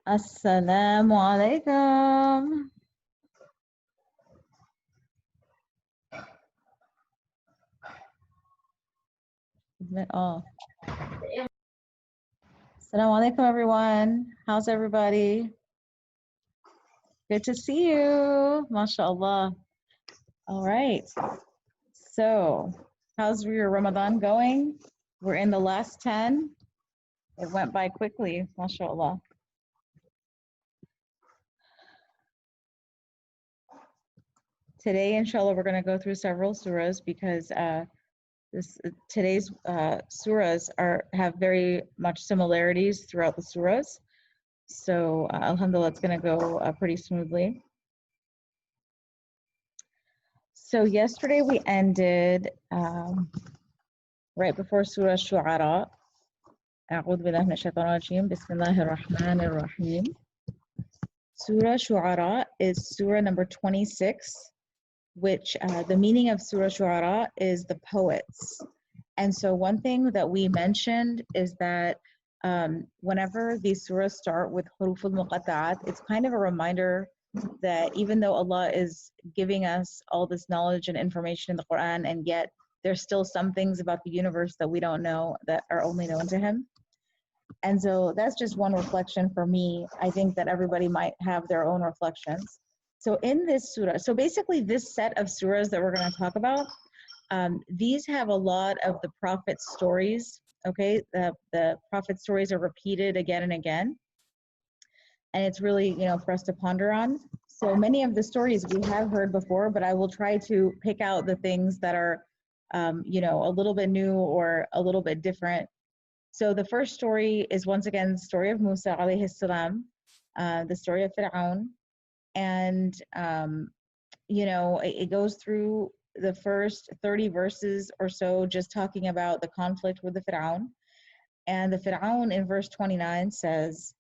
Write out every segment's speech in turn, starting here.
Assalamu alaikum. Oh. Assalamu alaikum, everyone. How's everybody? Good to see you. MashaAllah. All right. So, how's your Ramadan going? We're in the last 10. It went by quickly, MashaAllah. Today, inshallah, we're going to go through several surahs because today's surahs have very much similarities throughout the surahs. So, alhamdulillah, it's going to go pretty smoothly. So yesterday we ended right before Surah Shu'ara. أعوذ بالله من الشيطان الرجيم. بسم الله الرحمن الرحيم. Surah Shu'ara is surah number 26, which the meaning of Surah Shu'ara is the poets. And so one thing that we mentioned is that whenever these surahs start with huruf al-muqatta'at, it's kind of a reminder that even though Allah is giving us all this knowledge and information in the Quran, and yet there's still some things about the universe that we don't know that are only known to Him. And so that's just one reflection for me. I think that everybody might have their own reflections. So in this surah, so basically this set of surahs that we're going to talk about, these have a lot of the Prophet's stories, okay? The Prophet's stories are repeated again and again. And it's really, for us to ponder on. So many of the stories we have heard before, but I will try to pick out the things that are, a little bit new or a little bit different. So the first story is once again the story of Musa, Alayhis Salaam, the story of Fir'aun. And, it goes through the first 30 verses or so just talking about the conflict with the Fir'aun. And the Fir'aun in verse 29 says,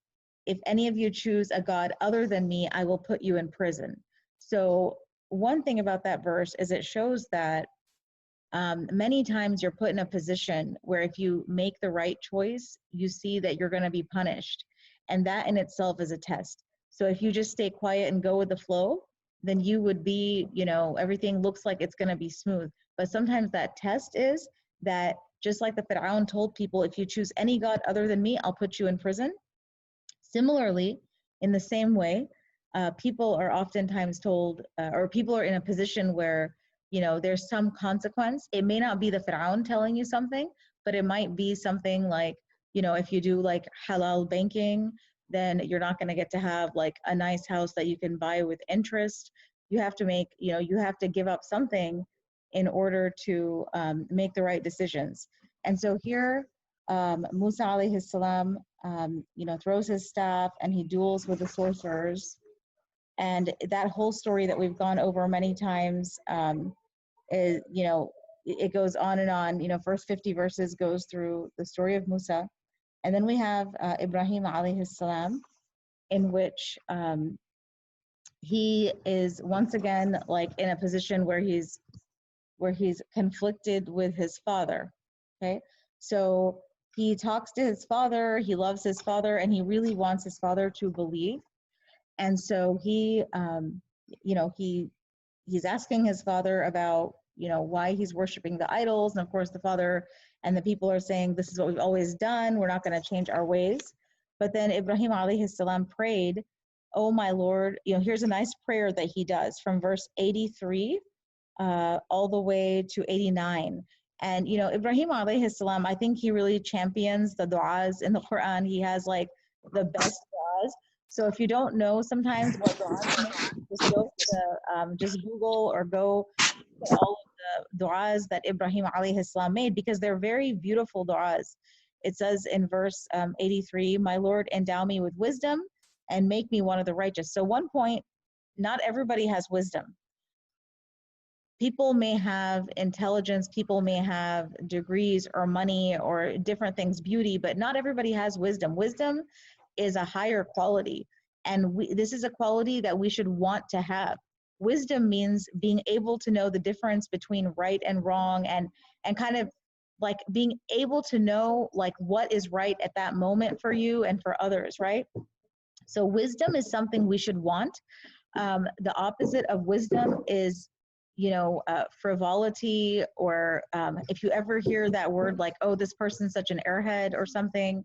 if any of you choose a God other than me, I will put you in prison. So one thing about that verse is it shows that many times you're put in a position where if you make the right choice, you see that you're going to be punished. And that in itself is a test. So if you just stay quiet and go with the flow, then you would be, everything looks like it's going to be smooth. But sometimes that test is that just like the Fir'aun told people, if you choose any God other than me, I'll put you in prison. Similarly, in the same way, people are oftentimes told, or people are in a position where, there's some consequence. It may not be the Fir'aun telling you something, but it might be something like, if you do like halal banking, then you're not going to get to have like a nice house that you can buy with interest. You have to make, you have to give up something in order to make the right decisions. And so here, Musa alayhi salam, throws his staff and he duels with the sorcerers. And that whole story that we've gone over many times is, it goes on and on. First 50 verses goes through the story of Musa. And then we have Ibrahim alayhi salam, in which he is once again like in a position where he's conflicted with his father. Okay, so he talks to his father, he loves his father, and he really wants his father to believe. And so he, he's asking his father about, why he's worshiping the idols. And of course, the father and the people are saying, this is what we've always done. We're not going to change our ways. But then Ibrahim alayhi salam prayed, oh my Lord, here's a nice prayer that he does from verse 83 all the way to 89. And, Ibrahim alayhi salam, I think he really champions the du'as in the Quran. He has like the best du'as. So if you don't know sometimes what du'as mean, just go to just Google or go to all of the du'as that Ibrahim alayhi salam made, because they're very beautiful du'as. It says in verse 83, my Lord, endow me with wisdom and make me one of the righteous. So one point, not everybody has wisdom. People may have intelligence, people may have degrees or money or different things, beauty, but not everybody has wisdom. Wisdom is a higher quality, and this is a quality that we should want to have. Wisdom means being able to know the difference between right and wrong, and kind of like being able to know like what is right at that moment for you and for others, right? So wisdom is something we should want. The opposite of wisdom is, frivolity, or if you ever hear that word like, oh, this person's such an airhead or something,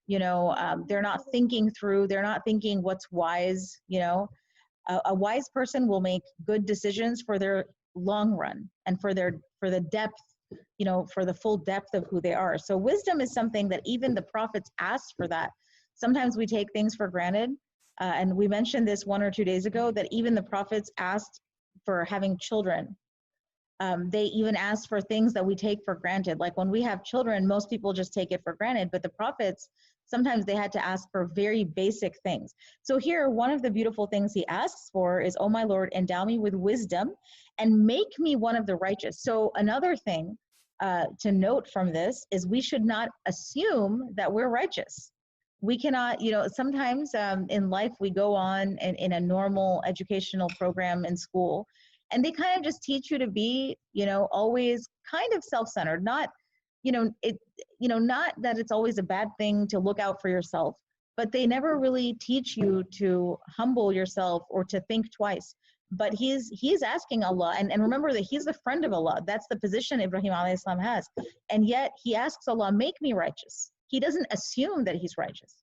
they're not thinking through, they're not thinking what's wise. A wise person will make good decisions for their long run and for the depth, for the full depth of who they are. So wisdom is something that even the prophets asked for that. Sometimes we take things for granted. And we mentioned this 1 or 2 days ago, that even the prophets asked for having children. They even asked for things that we take for granted. Like when we have children, most people just take it for granted, but the prophets, sometimes they had to ask for very basic things. So here, one of the beautiful things he asks for is, oh my Lord, endow me with wisdom and make me one of the righteous. So another thing to note from this is we should not assume that we're righteous. We cannot, sometimes in life we go on in a normal educational program in school, and they kind of just teach you to be, always kind of self-centered. Not, not that it's always a bad thing to look out for yourself, but they never really teach you to humble yourself or to think twice. But he's asking Allah, and remember that he's the friend of Allah. That's the position Ibrahim alayhi salam has. And yet he asks Allah, make me righteous. He doesn't assume that he's righteous.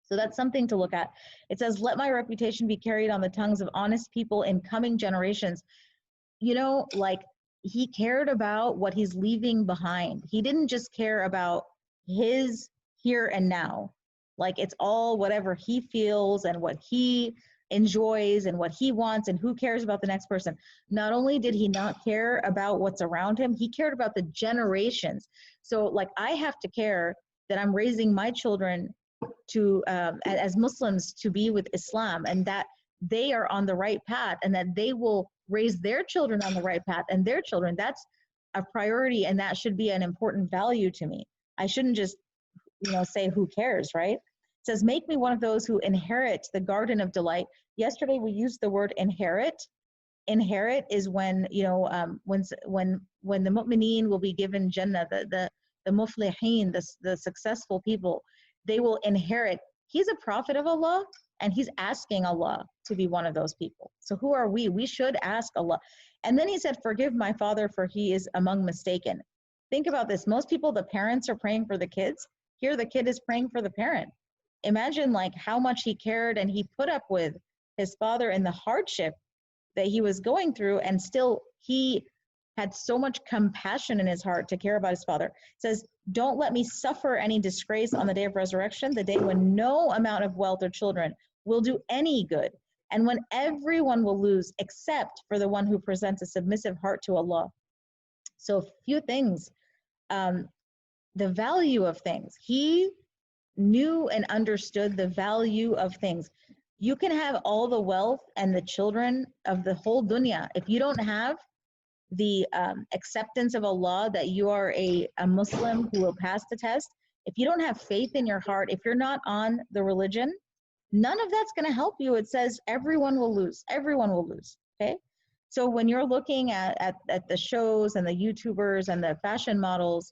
So that's something to look at. It says, let my reputation be carried on the tongues of honest people in coming generations. Like he cared about what he's leaving behind. He didn't just care about his here and now. Like it's all whatever he feels and what he enjoys and what he wants, and who cares about the next person. Not only did he not care about what's around him, he cared about the generations. So like I have to care that I'm raising my children to as Muslims to be with Islam, and that they are on the right path, and that they will raise their children on the right path and their children. That's a priority, and that should be an important value to me. I shouldn't just say who cares, right? It says, make me one of those who inherit the garden of delight. Yesterday we used the word inherit. Inherit is when when the mu'mineen will be given Jannah, the muflihin, the successful people, they will inherit. He's a prophet of Allah, and he's asking Allah to be one of those people. So who are we? We should ask Allah. And then he said, forgive my father, for he is among mistaken. Think about this. Most people, the parents are praying for the kids. Here the kid is praying for the parent. Imagine like how much he cared, and he put up with his father in the hardship that he was going through, and still he had so much compassion in his heart to care about his father. It says, don't let me suffer any disgrace on the day of resurrection, the day when no amount of wealth or children will do any good, and when everyone will lose except for the one who presents a submissive heart to Allah. So a few things. The value of things. He knew and understood the value of things. You can have all the wealth and the children of the whole dunya. If you don't have the acceptance of Allah, that you are a Muslim who will pass the test, if you don't have faith in your heart, if you're not on the religion, none of that's going to help you. It says everyone will lose. Everyone will lose. Okay? So when you're looking at the shows and the YouTubers and the fashion models,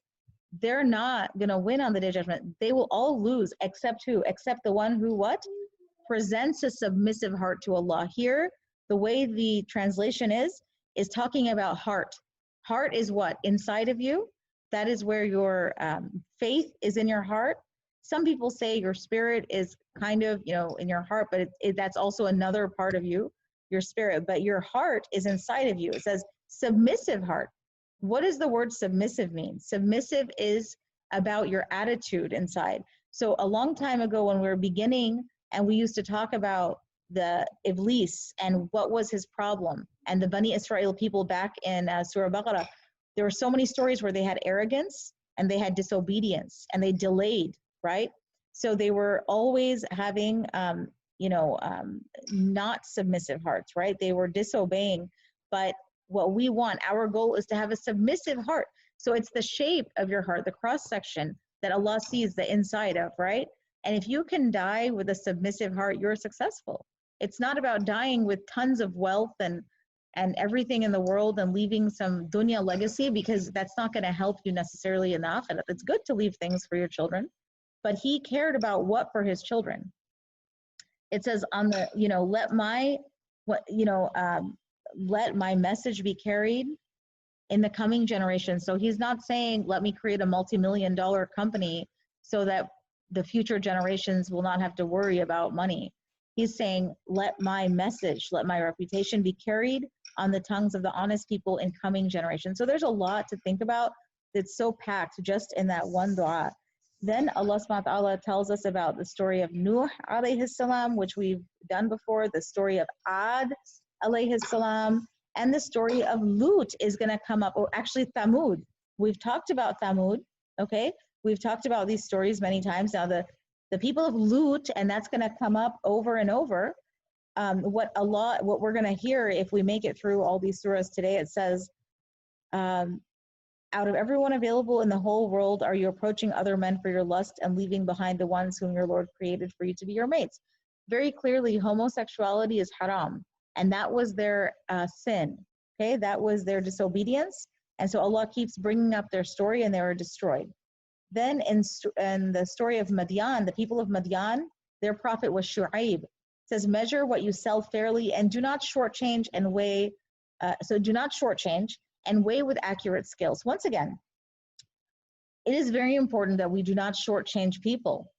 they're not going to win on the day of judgment. They will all lose, except who? Except the one who what? Presents a submissive heart to Allah. Here, the way the translation is talking about heart. Heart is what? Inside of you. That is where your faith is, in your heart. Some people say your spirit is kind of, in your heart, but that's also another part of you, your spirit. But your heart is inside of you. It says submissive heart. What does the word submissive mean? Submissive is about your attitude inside. So a long time ago when we were beginning, and we used to talk about the Iblis and what was his problem, and the Bani Israel people back in Surah Baqarah, there were so many stories where they had arrogance and they had disobedience and they delayed, right? So they were always having, not submissive hearts, right? They were disobeying. But what we want, our goal is to have a submissive heart. So it's the shape of your heart, the cross section that Allah sees the inside of, right? And if you can die with a submissive heart, you're successful. It's not about dying with tons of wealth and everything in the world and leaving some dunya legacy, because that's not going to help you necessarily enough. And it's good to leave things for your children, but he cared about what for his children? It says on the, let my, let my message be carried in the coming generation. So he's not saying, let me create a multi-million-dollar company so that the future generations will not have to worry about money. He's saying, let my message, let my reputation be carried on the tongues of the honest people in coming generations. So there's a lot to think about that's so packed just in that one dua. Then Allah subhanahu wa ta'ala tells us about the story of Nuh alayhis salam, which we've done before, the story of Ad alayhis salam, and the story of Lut is going to come up, or actually Thamud. We've talked about Thamud, okay? We've talked about these stories many times. Now the people of Lut, and that's going to come up over and over. What we're going to hear if we make it through all these surahs today, it says, out of everyone available in the whole world, are you approaching other men for your lust and leaving behind the ones whom your Lord created for you to be your mates? Very clearly, homosexuality is haram, and that was their sin, okay? That was their disobedience, and so Allah keeps bringing up their story, and they were destroyed. Then in the story of Madian, the people of Madian, their prophet was Shu'aib. It says, measure what you sell fairly and do not shortchange and weigh, do not shortchange and weigh with accurate scales. Once again, it is very important that we do not shortchange people.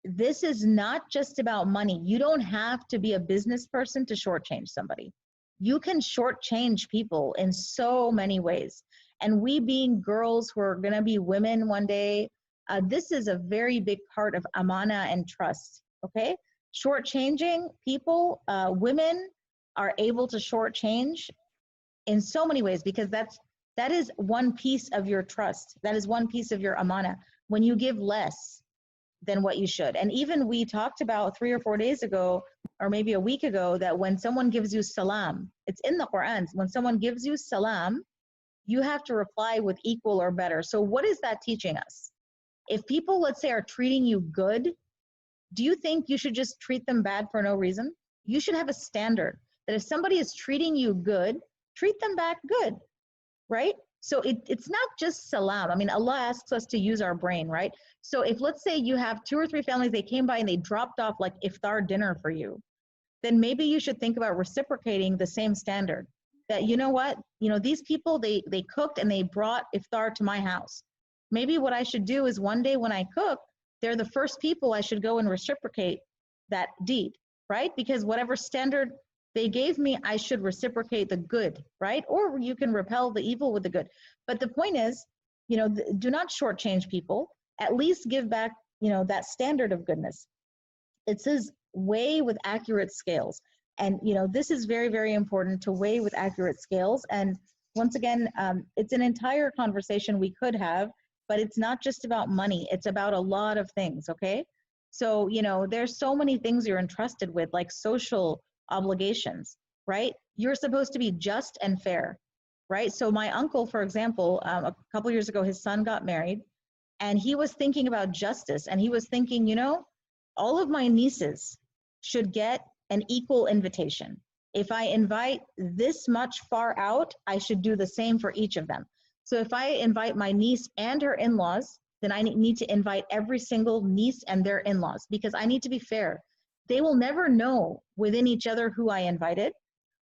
This is not just about money. You don't have to be a business person to shortchange somebody. You can shortchange people in so many ways. And we being girls who are going to be women one day, this is a very big part of amana and trust, okay? Shortchanging people, women are able to shortchange in so many ways, because that is one piece of your trust. That is one piece of your amana. When you give less than what you should. And even we talked about 3 or 4 days ago, or maybe a week ago, that when someone gives you salam, it's in the Quran, when someone gives you salam, you have to reply with equal or better. So what is that teaching us? If people, let's say, are treating you good, do you think you should just treat them bad for no reason? You should have a standard that if somebody is treating you good, treat them back good, right? So it's not just salam. I mean, Allah asks us to use our brain, right? So if, let's say, you have 2 or 3 families, they came by and they dropped off like iftar dinner for you, then maybe you should think about reciprocating the same standard. That, you know what, these people, they cooked and they brought iftar to my house. Maybe what I should do is one day when I cook, they're the first people I should go and reciprocate that deed, right? Because whatever standard they gave me, I should reciprocate the good, right? Or you can repel the evil with the good. But the point is, do not shortchange people. At least give back, that standard of goodness. It says weigh with accurate scales. And, this is very, very important, to weigh with accurate scales. And once again, it's an entire conversation we could have, but it's not just about money. It's about a lot of things, okay? So, there's so many things you're entrusted with, like social obligations, right? You're supposed to be just and fair, right? So my uncle, for example, a couple years ago, his son got married, and he was thinking about justice, and he was thinking, all of my nieces should get an equal invitation. If I invite this much far out, I should do the same for each of them. So if I invite my niece and her in-laws, then I need to invite every single niece and their in-laws, because I need to be fair. They will never know within each other who I invited.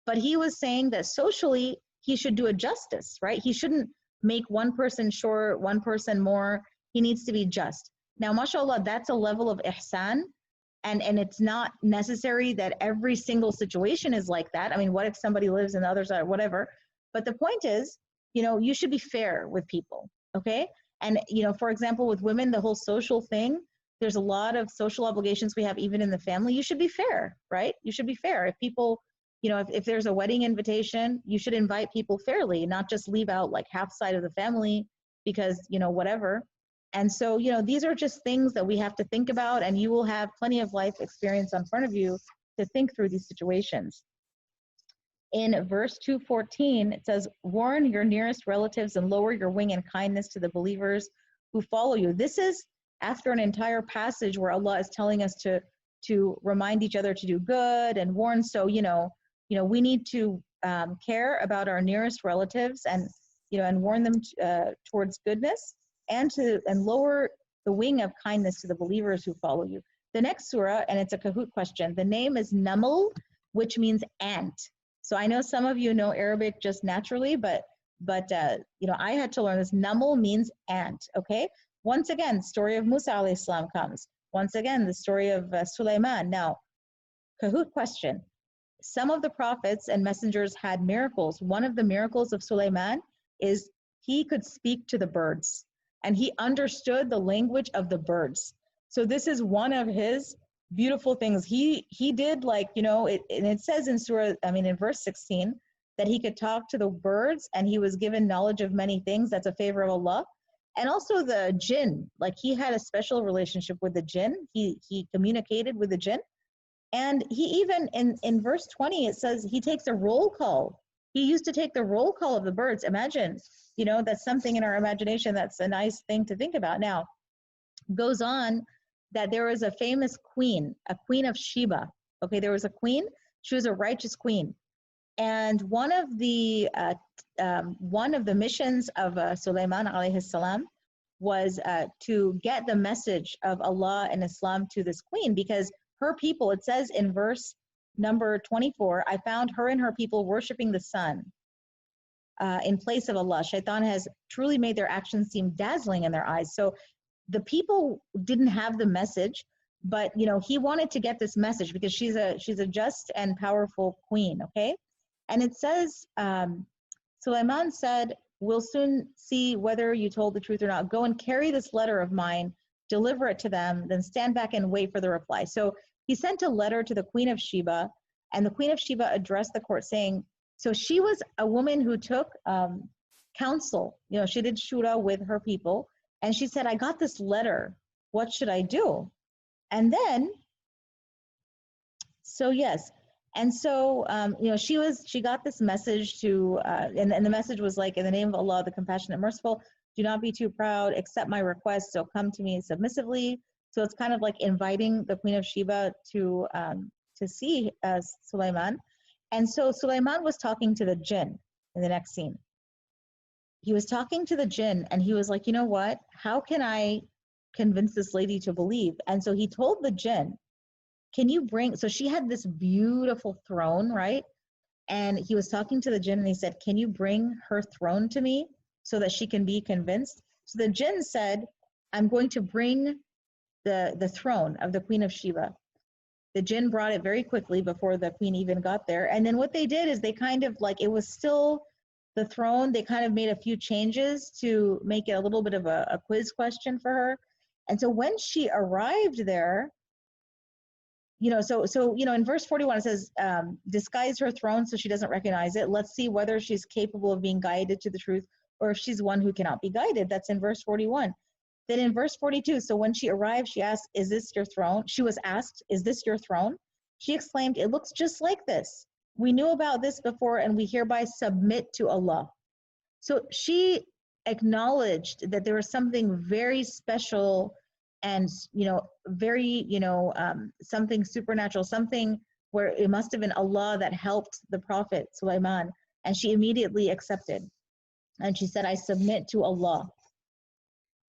But he was saying that socially, he should do a justice, right? He shouldn't make one person short, one person more. He needs to be just. Now, mashallah, that's a level of ihsan. And it's not necessary that every single situation is like that. I mean, what if somebody lives in the other side, whatever. But the point is, you should be fair with people, okay? And, for example, with women, the whole social thing, there's a lot of social obligations we have even in the family. You should be fair, right? You should be fair. If people, if there's a wedding invitation, you should invite people fairly, not just leave out like half side of the family because, whatever. And so, these are just things that we have to think about, and you will have plenty of life experience in front of you to think through these situations. In verse 214, it says, warn your nearest relatives and lower your wing in kindness to the believers who follow you. This is after an entire passage where Allah is telling us to remind each other to do good and warn. So, we need to care about our nearest relatives and, and warn them towards goodness, and lower the wing of kindness to the believers who follow you. The next surah, and it's a Kahoot question. The name is Naml, which means ant. So I know some of you know Arabic just naturally, but you know, I had to learn this. Naml means ant. Okay. Once again, story of Musa alayhi salam comes. Once again, the story of Suleiman. Now, Kahoot question. Some of the prophets and messengers had miracles. One of the miracles of Suleiman is he could speak to the birds, and he understood the language of the birds. So this is one of his beautiful things. He did, like, you know, and it says in surah, I mean in verse 16, that he could talk to the birds and he was given knowledge of many things. That's a favor of Allah. And also the jinn, like he had a special relationship with the jinn. He communicated with the jinn. And he even, in verse 20, it says he takes a roll call. He used to take the roll call of the birds. Imagine, you know, that's something in our imagination that's a nice thing to think about. Now, goes on that there was a famous queen, a queen of Sheba. Okay, there was a queen. She was a righteous queen. And one of the missions of Suleiman alayhi salam was to get the message of Allah and Islam to this queen, because her people, it says in verse number 24, I found her and her people worshiping the sun in place of Allah. Shaitan has truly made their actions seem dazzling in their eyes. So the people didn't have the message, but you know, he wanted to get this message because she's a just and powerful queen. Okay. And it says, Suleiman said, we'll soon see whether you told the truth or not. Go and carry this letter of mine, deliver it to them, then stand back and wait for the reply. So he sent a letter to the Queen of Sheba, and the Queen of Sheba addressed the court saying, so she was a woman who took counsel. You know, she did shura with her people, and she said, I got this letter. What should I do? And then, so yes. And so, you know, she got this message to, and the message was like, in the name of Allah, the compassionate, merciful, do not be too proud, accept my request, so come to me submissively. So it's kind of like inviting the Queen of Sheba to see Suleiman. And so Suleiman was talking to the jinn in the next scene. He was talking to the jinn and he was like, you know what, how can I convince this lady to believe? And so he told the jinn, can you bring, so she had this beautiful throne, right? And he was talking to the jinn and he said, can you bring her throne to me so that she can be convinced? So the jinn said, I'm going to bring the throne of the Queen of Sheba. The jinn brought it very quickly before the queen even got there. And then what they did is they kind of like, it was still the throne. They kind of made a few changes to make it a little bit of a quiz question for her. And so when she arrived there, you know, so you know, in verse 41 it says, disguise her throne so she doesn't recognize it. Let's see whether she's capable of being guided to the truth or if she's one who cannot be guided. That's in verse 41. Then in verse 42, so when she arrived, she asked, is this your throne? She was asked, is this your throne? She exclaimed, it looks just like this. We knew about this before and we hereby submit to Allah. So she acknowledged that there was something very special and, you know, very, you know, something supernatural, something where it must have been Allah that helped the Prophet Suleiman. And she immediately accepted. And she said, I submit to Allah.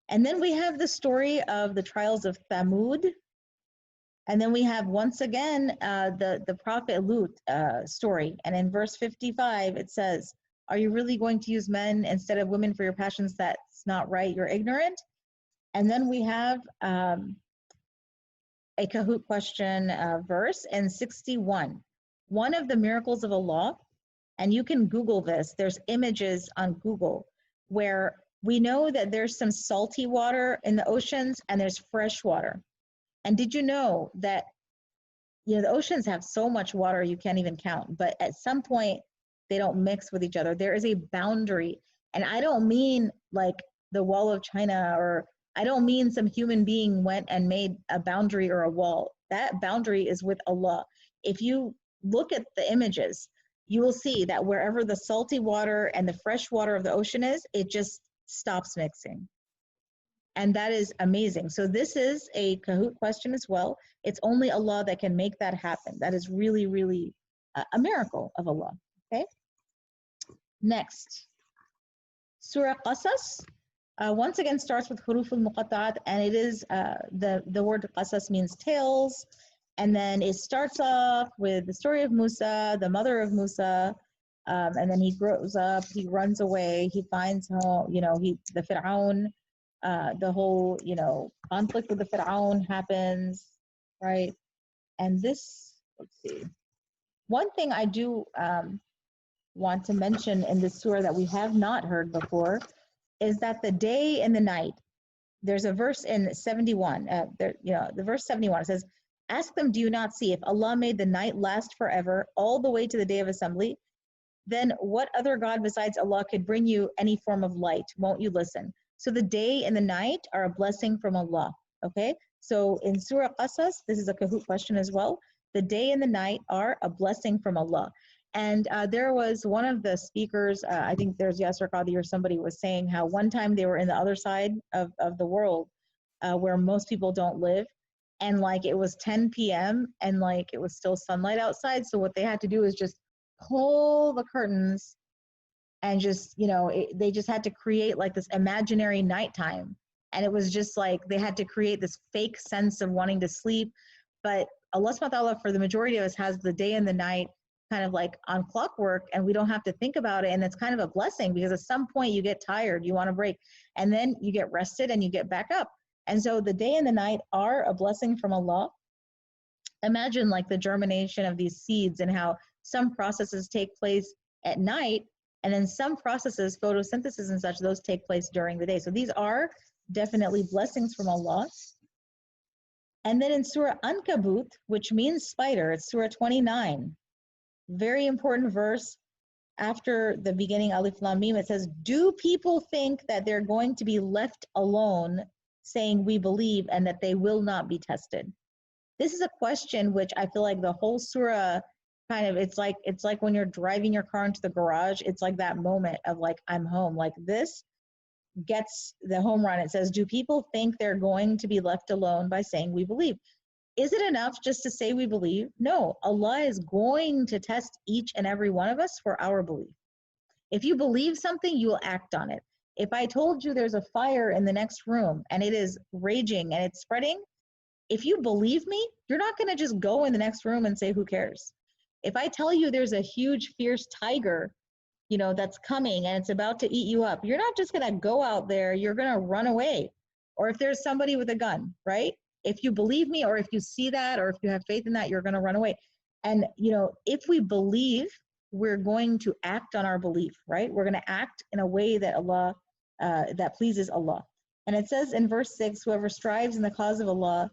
And then we have the story of the trials of Thamud. And then we have, once again, the Prophet Lut story. And in verse 55, it says, are you really going to use men instead of women for your passions? That's not right. You're ignorant. And then we have a Kahoot question verse in 61. One of the miracles of Allah, and you can Google this, there's images on Google where we know that there's some salty water in the oceans and there's fresh water. And did you know that, you know, the oceans have so much water you can't even count, but at some point they don't mix with each other. There is a boundary. And I don't mean like the wall of China, or I don't mean some human being went and made a boundary or a wall. That boundary is with Allah. If you look at the images, you will see that wherever the salty water and the fresh water of the ocean is, it just stops mixing. And that is amazing. So this is a Kahoot question as well. It's only Allah that can make that happen. That is really, really a miracle of Allah. Okay. Next, Surah Qasas. Once again starts with huruf al-muqatta'at, and it is the word qasas means tales, and then it starts off with the story of Musa, the mother of Musa, and then he grows up, he runs away, he finds home, the Fir'aun, the whole, conflict with the Fir'aun happens, right? And this, let's see, one thing I do want to mention in this surah that we have not heard before is that the day and the night, there's a verse in 71, the verse 71, it says, ask them, do you not see, if Allah made the night last forever, all the way to the day of assembly, then what other God besides Allah could bring you any form of light? Won't you listen? So the day and the night are a blessing from Allah, okay? So in Surah Qasas, this is a Kahoot question as well, the day and the night are a blessing from Allah. And there was one of the speakers, I think there's Yasser Qadi or somebody was saying how one time they were in the other side of the world where most people don't live. And like it was 10 p.m. and like it was still sunlight outside. So what they had to do is just pull the curtains and just, they just had to create like this imaginary nighttime. And it was just like they had to create this fake sense of wanting to sleep. But Allah subhanahu wa ta'ala, for the majority of us, has the day and the night kind of like on clockwork, and we don't have to think about it. And it's kind of a blessing because at some point you get tired, you want to break, and then you get rested and you get back up. And so the day and the night are a blessing from Allah. Imagine like the germination of these seeds and how some processes take place at night, and then some processes, photosynthesis and such, those take place during the day. So these are definitely blessings from Allah. And then in Surah Ankabut, which means spider, it's Surah 29. Very important verse after the beginning Alif Lam Mim. It says, do people think that they're going to be left alone saying we believe and that they will not be tested? This is a question which I feel like the whole surah kind of, it's like when you're driving your car into the garage, it's like that moment of like, I'm home. Like this gets the home run. It says, do people think they're going to be left alone by saying we believe? Is it enough just to say we believe? No, Allah is going to test each and every one of us for our belief. If you believe something, you will act on it. If I told you there's a fire in the next room and it is raging and it's spreading, if you believe me, you're not going to just go in the next room and say, who cares? If I tell you there's a huge, fierce tiger, that's coming and it's about to eat you up, you're not just going to go out there, you're going to run away. Or if there's somebody with a gun, right? If you believe me, or if you see that, or if you have faith in that, you're going to run away. And, if we believe, we're going to act on our belief, right? We're going to act in a way that Allah, that pleases Allah. And it says in verse 6, whoever strives in the cause of Allah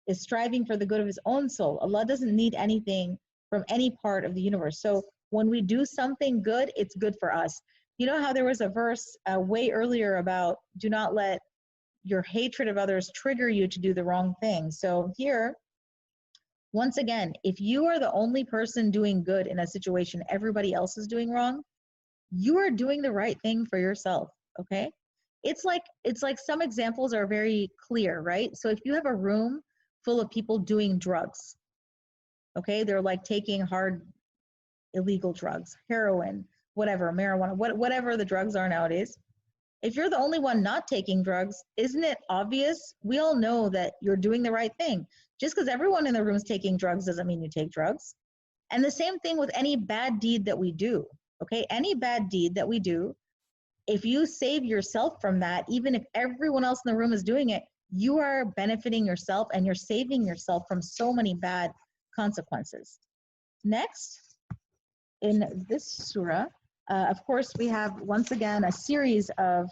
is striving for the good of his own soul. Allah doesn't need anything from any part of the universe. So when we do something good, it's good for us. You know how there was a verse way earlier about do not let your hatred of others trigger you to do the wrong thing. So here, once again, if you are the only person doing good in a situation everybody else is doing wrong, you are doing the right thing for yourself, okay? It's like some examples are very clear, right? So if you have a room full of people doing drugs, okay? They're like taking hard illegal drugs, heroin, whatever, marijuana, whatever the drugs are nowadays. If you're the only one not taking drugs, isn't it obvious? We all know that you're doing the right thing. Just because everyone in the room is taking drugs doesn't mean you take drugs. And the same thing with any bad deed that we do, okay? Any bad deed that we do, if you save yourself from that, even if everyone else in the room is doing it, you are benefiting yourself and you're saving yourself from so many bad consequences. Next, in this surah, of course, we have, once again, a series of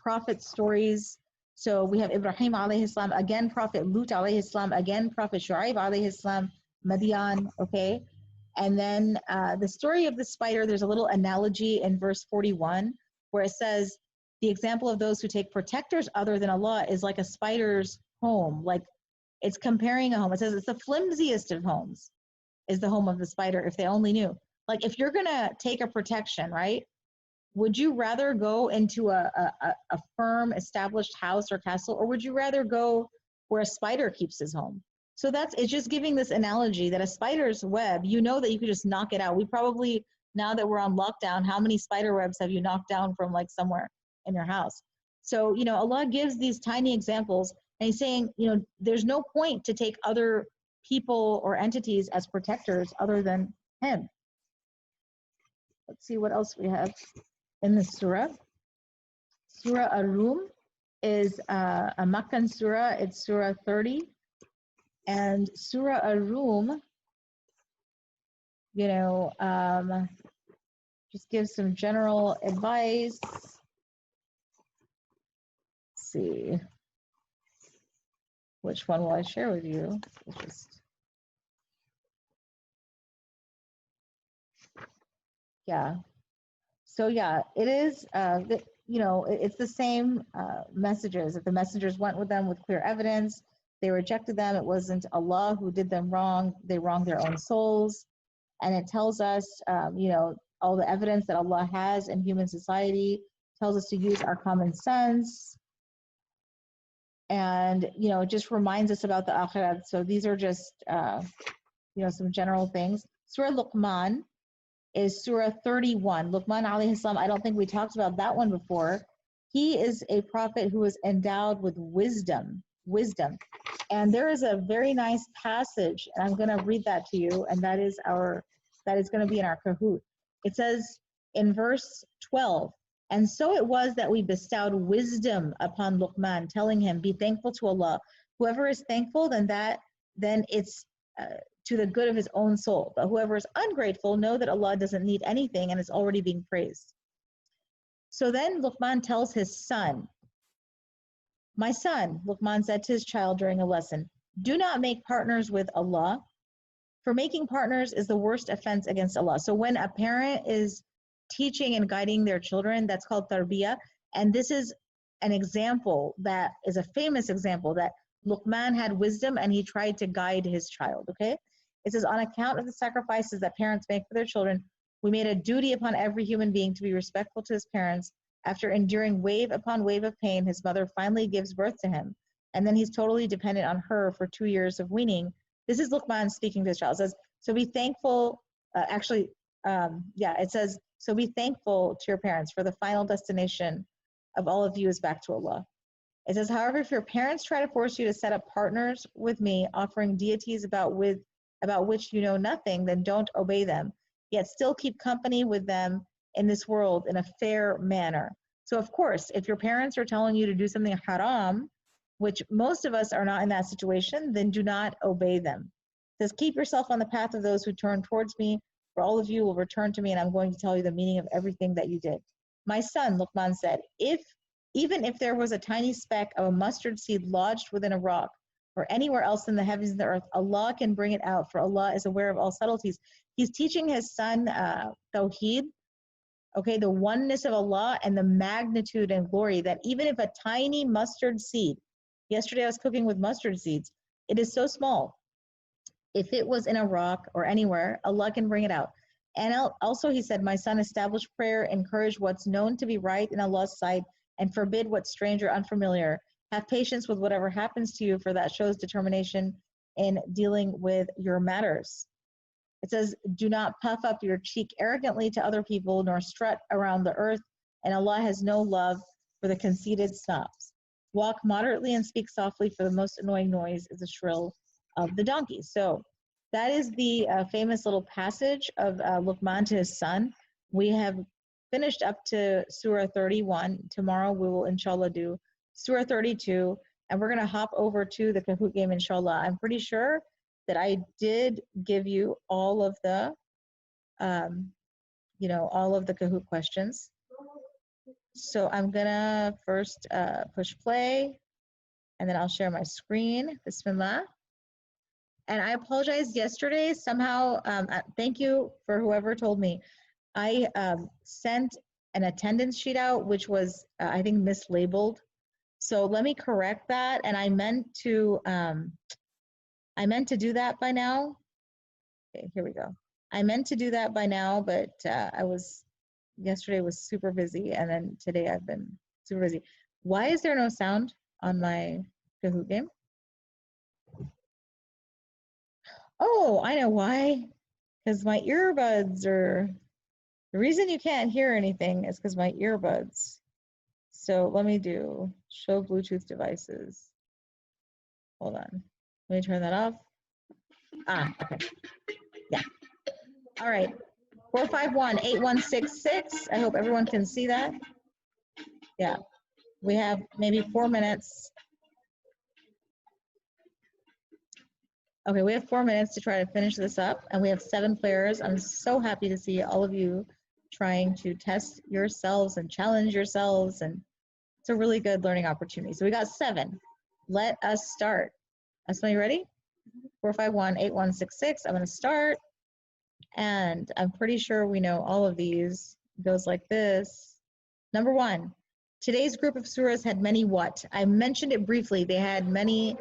prophet stories. So we have Ibrahim alayhi salam, again Prophet Lut alayhi salam, again Prophet Shu'aib alayhi salam, Madian, okay? And then the story of the spider, there's a little analogy in verse 41 where it says, the example of those who take protectors other than Allah is like a spider's home. Like it's comparing a home. It says it's the flimsiest of homes is the home of the spider, if they only knew. Like if you're gonna take a protection, right? Would you rather go into a firm established house or castle, or would you rather go where a spider keeps his home? So it's just giving this analogy that a spider's web, you know that you could just knock it out. We probably Now that we're on lockdown, how many spider webs have you knocked down from like somewhere in your house? So, Allah gives these tiny examples, and he's saying, there's no point to take other people or entities as protectors other than him. Let's see what else we have in the surah. Surah Ar-Rum is a Makkan surah. It's surah 30. And surah Ar-Rum, just gives some general advice. Let's see. Which one will I share with you? So yeah, it is, it's the same messages. If the messengers went with them with clear evidence, they rejected them. It wasn't Allah who did them wrong. They wronged their own souls. And it tells us, all the evidence that Allah has in human society, tells us to use our common sense. And, it just reminds us about the akhirat. So these are just, some general things. Surah Luqman is surah 31. Luqman alayhi salam, I don't think we talked about that one before. He is a prophet who is endowed with wisdom. And there is a very nice passage, and I'm going to read that to you, and that is going to be in our Kahoot. It says in verse 12, and so it was that we bestowed wisdom upon Luqman, telling him, be thankful to Allah. Whoever is thankful, then it's to the good of his own soul. But whoever is ungrateful, know that Allah doesn't need anything and is already being praised. So then Luqman tells his son, my son, Luqman said to his child during a lesson, do not make partners with Allah, for making partners is the worst offense against Allah. So when a parent is teaching and guiding their children, that's called tarbiyah. And this is an example that is a famous example that Luqman had wisdom and he tried to guide his child, okay? It says, on account of the sacrifices that parents make for their children, we made a duty upon every human being to be respectful to his parents. After enduring wave upon wave of pain, his mother finally gives birth to him. And then he's totally dependent on her for 2 years of weaning. This is Luqman speaking to his child. It says, so be thankful, it says, so be thankful to your parents, for the final destination of all of you is back to Allah. It says, however, if your parents try to force you to set up partners with me, offering deities about which you know nothing, then don't obey them. Yet still keep company with them in this world in a fair manner. So of course, if your parents are telling you to do something haram, which most of us are not in that situation, then do not obey them. It says, keep yourself on the path of those who turn towards me, for all of you will return to me, and I'm going to tell you the meaning of everything that you did. My son, Luqman said, even if there was a tiny speck of a mustard seed lodged within a rock or anywhere else in the heavens and the earth, Allah can bring it out, for Allah is aware of all subtleties. He's teaching his son Tawheed, okay, the oneness of Allah and the magnitude and glory, that even if a tiny mustard seed, yesterday I was cooking with mustard seeds, it is so small. If it was in a rock or anywhere, Allah can bring it out. And also he said, my son, establish prayer, encourage what's known to be right in Allah's sight, and forbid what's strange or unfamiliar. Have patience with whatever happens to you, for that shows determination in dealing with your matters. It says, do not puff up your cheek arrogantly to other people, nor strut around the earth, and Allah has no love for the conceited snobs. Walk moderately and speak softly, for the most annoying noise is the shrill of the donkey. So that is the famous little passage of Luqman to his son. We have finished up to Surah 31. Tomorrow we will, inshallah, do Surah 32, and we're going to hop over to the Kahoot game, inshallah. I'm pretty sure that I did give you all of the, all of the Kahoot questions. So I'm going to first push play, and then I'll share my screen. Bismillah. And I apologize yesterday. Somehow, thank you for whoever told me. I sent an attendance sheet out, which was, I think, mislabeled. So let me correct that. And I meant to do that by now. Okay, here we go. I meant to do that by now, but yesterday was super busy, and then today I've been super busy. Why is there no sound on my Kahoot game? Oh, I know why. Because my earbuds are The reason you can't hear anything is because my earbuds. So let me do show Bluetooth devices. Hold on. Let me turn that off. Ah, okay. Yeah. All right. 451-8166. I hope everyone can see that. Yeah. We have maybe 4 minutes. Okay, we have 4 minutes to try to finish this up, and we have 7 players. I'm so happy to see all of you trying to test yourselves and challenge yourselves, and it's a really good learning opportunity. So we got 7. Let us start. Asma, you ready? 451-8166. I'm going to start, and I'm pretty sure we know all of these. It goes like this. Number 1, today's group of surahs had many what? I mentioned it briefly. They had many.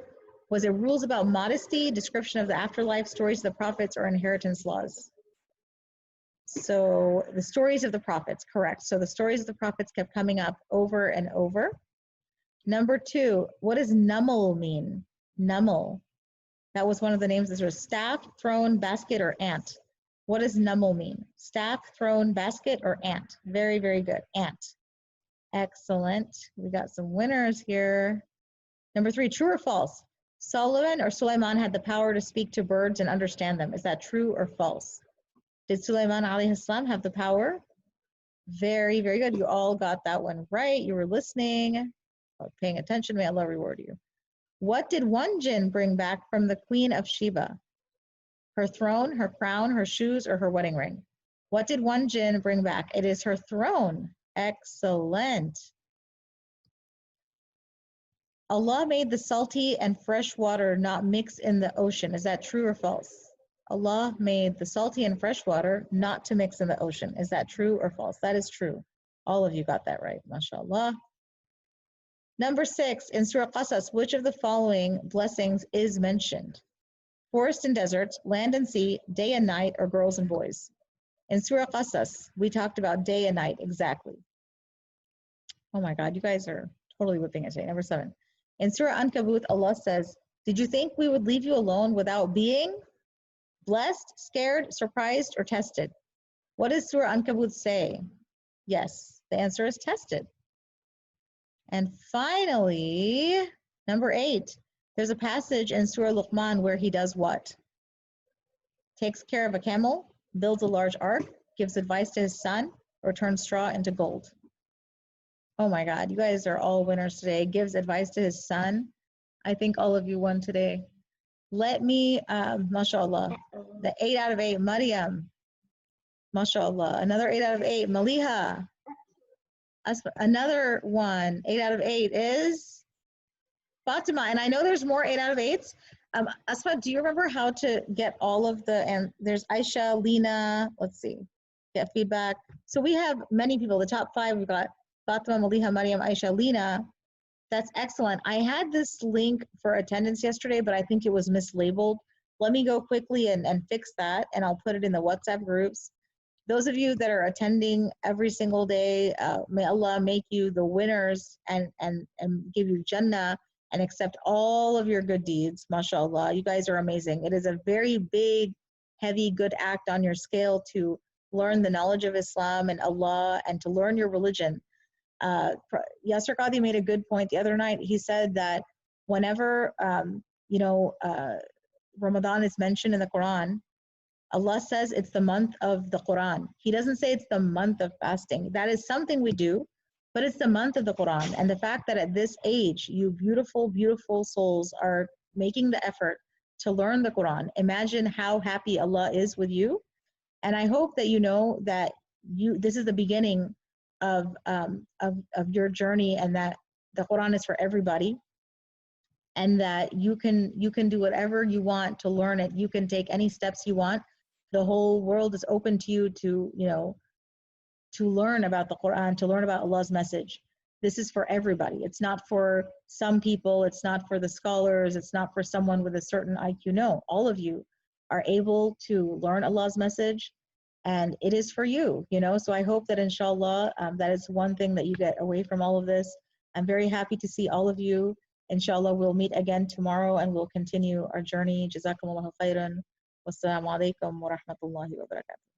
Was it rules about modesty, description of the afterlife, stories of the prophets, or inheritance laws? So the stories of the prophets, correct. So the stories of the prophets kept coming up over and over. Number 2, what does numel mean? Numel. That was one of the names. This was staff, throne, basket, or ant. What does numel mean? Staff, throne, basket, or ant? Very, very good. Ant. Excellent. We got some winners here. Number 3, true or false? Solomon or Suleiman had the power to speak to birds and understand them. Is that true or false? Did Suleiman Alayhis have the power? Very, very good. You all got that one right. You were listening, paying attention. May Allah reward you. What did one jinn bring back from the Queen of Sheba? Her throne, her crown, her shoes, or her wedding ring? What did one jinn bring back? It is her throne. Excellent. Allah made the salty and fresh water not mix in the ocean. Is that true or false? Allah made the salty and fresh water not to mix in the ocean. Is that true or false? That is true. All of you got that right. MashaAllah. Number 6, in Surah Qasas, which of the following blessings is mentioned? Forest and deserts, land and sea, day and night, or girls and boys? In Surah Qasas, we talked about day and night, exactly. Oh my God, you guys are totally whipping it today. Number 7. In Surah Ankabut, Allah says, did you think we would leave you alone without being blessed, scared, surprised, or tested? What does Surah Ankabut say? Yes, the answer is tested. And finally, number 8, there's a passage in Surah Luqman where he does what? Takes care of a camel, builds a large ark, gives advice to his son, or turns straw into gold. Oh my God, you guys are all winners today. Gives advice to his son. I think all of you won today. Let me, mashallah, the 8 out of 8, Maryam. Mashallah, another 8 out of 8, Maliha. Another one, 8 out of 8 is Fatima. And I know there's more 8 out of 8s. Asma, do you remember how to get all of the, and there's Aisha, Lena, let's see, get feedback. So we have many people, the top 5, we've got Fatima, Maliha, Maryam, Aisha, Lena. That's excellent. I had this link for attendance yesterday, but I think it was mislabeled. Let me go quickly and fix that, and I'll put it in the WhatsApp groups. Those of you that are attending every single day, may Allah make you the winners and give you Jannah and accept all of your good deeds. MashaAllah, you guys are amazing. It is a very big, heavy, good act on your scale to learn the knowledge of Islam and Allah and to learn your religion. Yasser Qadi made a good point the other night. He said that whenever, Ramadan is mentioned in the Quran, Allah says it's the month of the Quran. He doesn't say it's the month of fasting. That is something we do, but it's the month of the Quran. And the fact that at this age, you beautiful, beautiful souls are making the effort to learn the Quran. Imagine how happy Allah is with you. And I hope that you know that this is the beginning of your journey, and that the Quran is for everybody, and that you can do whatever you want to learn it. You can take any steps you want. The whole world is open to you to learn about the Quran, to learn about Allah's message. This is for everybody. It's not for some people. It's not for the scholars. It's not for someone with a certain IQ. No, all of you are able to learn Allah's message, and it is for you, So I hope that inshallah, that is one thing that you get away from all of this. I'm very happy to see all of you. Inshallah, we'll meet again tomorrow and we'll continue our journey. Jazakumullahu khairan. Wassalamu alaikum wa rahmatullahi wa barakatuh.